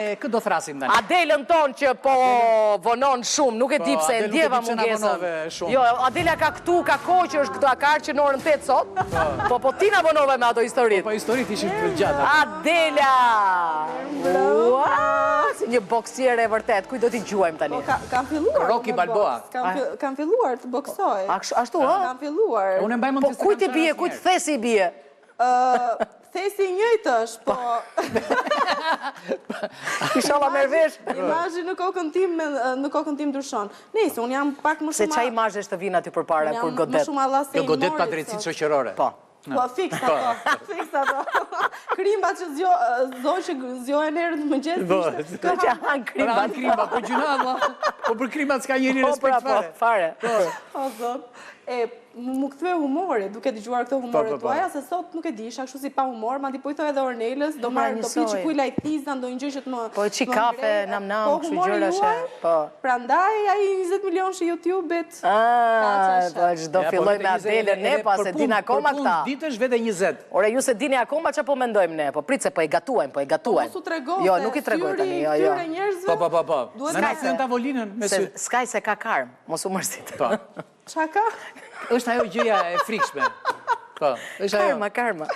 Këtë do thrasim tani. Adelën tonë që po vonon shumë, nuk e di pse e ndjeva mungesën. Jo, Adela ka këtu, ka kohë që është këtu, ka arë që në orën 8 sot. Po ti na vonove me ato historit. Po historit ishin për gjata. Adela! Si një boksiere e vërtet, kuj do t'i gjuajmë tani? Kam filluar. Rocky Balboa. Kam filluar të boksoj. Ashtu, ha? Kam filluar. Unë mbaj mend Po kuj t'i bie, kuj t'thesi i bie? Thesi i njëjtë është, po... Inshallah merr vesh. Imazhi në kokën tim ndryshon. Nëse unë jam pak më shumë... Se çaj imazhesh të vinë aty përpara kur godet? Më shumë Allah se i Jo, godet pa drejtësi shoqërore. Po. Po, fiks ato. Krimba që zgjohen herët në mëngjes. Ka që hanë krimba. Pra krimba, po gjuna Allah. Po për krimbat s'ka njëri respekt fare. O, zot. Mu kthye humori, duke dëgjuar këto humore tuaja, se sot nuk e di, isha kështu si pa humor, madje po i thoj edhe Ornelës, do pi çikuj lajthiza, ndonjë gjë që të më... Po çik kafe, nam, kështu gjëra she. Po. Prandaj ai 20 milion që YouTube-it. Po çdo filloj me Adelën ne, pas e din akoma këta. Për ditësh vete 20. Ore ju se dini akoma çfarë po mendojmë ne, po prit se po e gatuajmë, po e gatuajmë. Po su tregoj. Jo, nuk i tregoj tani, jo. Po. Na thën tavolinën me sy. Skaj se ka karm, mos u mërzit. Po. Çka ka? Është ajo gjëja e frikshme. Po, është ajo. Karma.